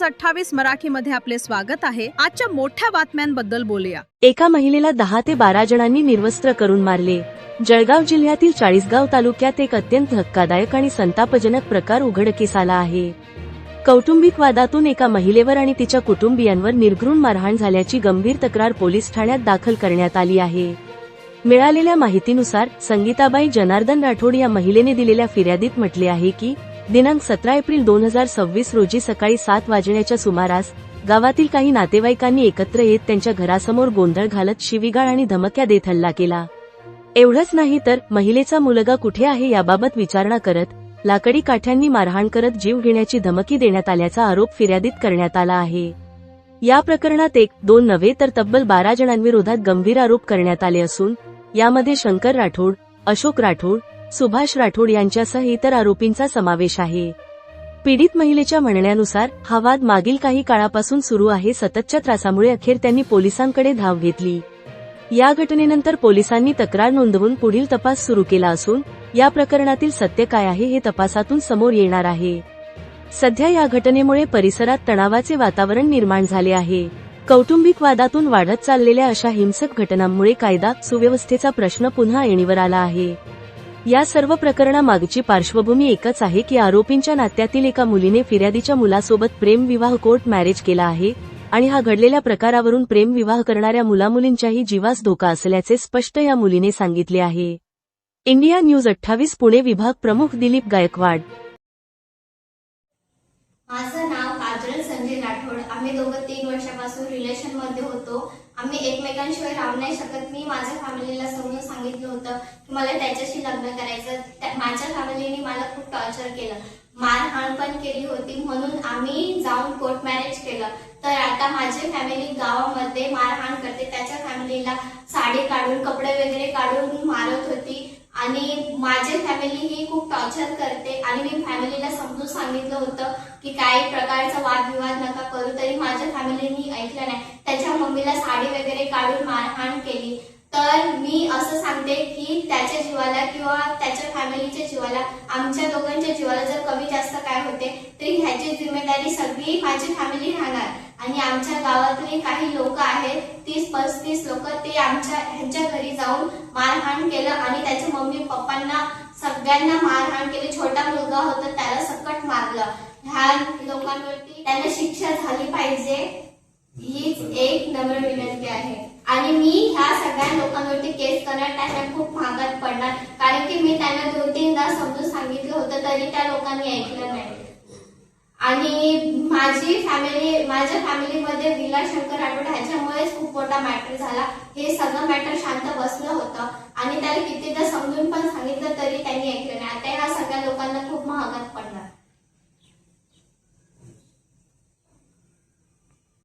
News 28 मराठीमध्ये आपले स्वागत आहे। आजच्या मोठ्या बातम्यांबद्दल बोलूया। एका महिलेला 10 ते 12 जणांनी निर्वस्त्र करून मारले। जळगाव जिल्ह्यातील चाळीसगाव तालुक्यात एक अत्यंत धक्कादायक आणि संतापजनक प्रकार उघडकीस आला आहे। कौटुंबिक वादातून एका महिलेवर आणि तिच्या कुटुंबियांवर निर्घृण मारहाण झाल्याची गंभीर तक्रार पोलीस ठाण्यात दाखल करण्यात आली आहे। मिळालेल्या माहितीनुसार संगीताबाई जनार्दन राठोड या महिलेने दिलेल्या फिर्यादीत म्हटले आहे की दिनांक 17 एप्रिल 2026 रोजी सकाळी 7 वाजण्याच्या सुमारास गावातील काही नातेवाईकांनी एकत्र येत त्यांच्या घरासमोर गोंधळ घालत शिवीगाळ आणि धमक्या देत हल्ला केला। एवढंच नाही तर महिलेचा मुलगा कुठे आहे याबाबत विचारणा करत लाकडी काठ्यांनी मारहाण करत जीव घेण्याची धमकी देण्यात आल्याचा आरोप फिर्यादीत करण्यात आला आहे। या प्रकरणात 1-2 नव्हे तर तब्बल 12 जणांविरोधात गंभीर आरोप करण्यात आले असून यामध्ये शंकर राठोड, अशोक राठोड, सुभाष राठोड यांच्यासह इतर आरोपींचा समावेश आहे। पीडित महिलेच्या म्हणण्यानुसार हा वाद मागील काही काळापासून सुरू आहे। सततच्या त्रासामुळे अखेर त्यांनी पोलिसांकडे धाव घेतली। या घटनेनंतर पोलिसांनी तक्रार नोंदवून पुढील तपास सुरू केला असून या प्रकरणातील सत्य काय आहे हे तपासातून समोर येणार आहे। सध्या या घटनेमुळे परिसरात तणावाचे वातावरण निर्माण झाले आहे। कौटुंबिक वादातून वाढत चाललेल्या अशा हिंसक घटनांमुळे कायदा सुव्यवस्थेचा प्रश्न पुन्हा ऐणीवर आला आहे। या सर्व प्रकरणामागची पार्श्वभूमी एकच आहे की आरोपींच्या नात्यातील एका मुलीने फिर्यादीच्या मुलासोबत प्रेमविवाह कोर्ट मॅरेज केला आहे आणि हा घडलेल्या प्रकारावरून प्रेमविवाह करणाऱ्या मुलामुलींच्याही जीवास धोका असल्याचे स्पष्ट या मुलीने सांगितले आहे। इंडिया न्यूज 28 पुणे विभाग प्रमुख दिलीप गायकवाड। माझं नाव काजल संजय राठोड। आम्ही दोघं 3 वर्षापासून रिलेशन मध्ये होतो। आम्ही एकमेकांशिवाय राहू नाही शकत। मी माझ्या फॅमिलीला समजून सांगितलं होतं की मला त्याच्याशी लग्न करायचं। माझ्या फॅमिलीने मला खूप टॉर्चर केलं, मारहाण पण केली होती, म्हणून आम्ही जाऊन कोर्ट मॅरेज केलं। तर आता माझी फॅमिली गावामध्ये मारहाण करते, त्याच्या फॅमिलीला साडी काढून कपडे वगैरे काढून मारत होती आणि माझी फॅमिली ही खूप टॉर्चर करते। आणि मी फॅमिलीला समजून सांगितलं होतं की काही प्रकारचा वादविवाद नका करू, तरी माझ्या फॅमिलीनी ऐकलं नाही। त्याच्या मम्मीला साडी वगैरे काढून मारहाण केली। तर मी असं सांगते की त्याच्या जीवाला किंवा त्याच्या फॅमिलीच्या जीवाला, आमच्या दोघांच्या जीवाला जर कमी जास्त काय होते तरी ह्याची जिम्मेदारी सगळी माझी फॅमिली राहणार। आणि आमच्या गावातले काही लोक आहेत, 30-35 लोक, ते ह्यांच्या घरी जाऊन मारहाण केलं आणि त्याच्या मम्मी पप्पांना सगळ्यांना मारहाण केली। छोटा मुलगा होता त्याला सकट मारलं। ह्या लोकांवरती त्यांना शिक्षा झाली पाहिजे हीच एक नम्र विनंती आहे। आणि मी ह्या सगळ्या लोकांवरती केस करणार, त्यांना खूप महागात पडणार, कारण की मी त्यांना 2-3दा समजून सांगितलं होतं तरी त्या लोकांनी ऐकलं नाही। आणि माझ्या फॅमिलीमध्ये विला शंकर राठोड ह्याच्यामुळेच खूप मोठा मॅटर झाला। हे सगळं मॅटर शांत बसलं होतं आणि त्याला कितीदा समजून पण सांगितलं तरी त्यांनी ऐकलं नाही। आता ह्या सगळ्या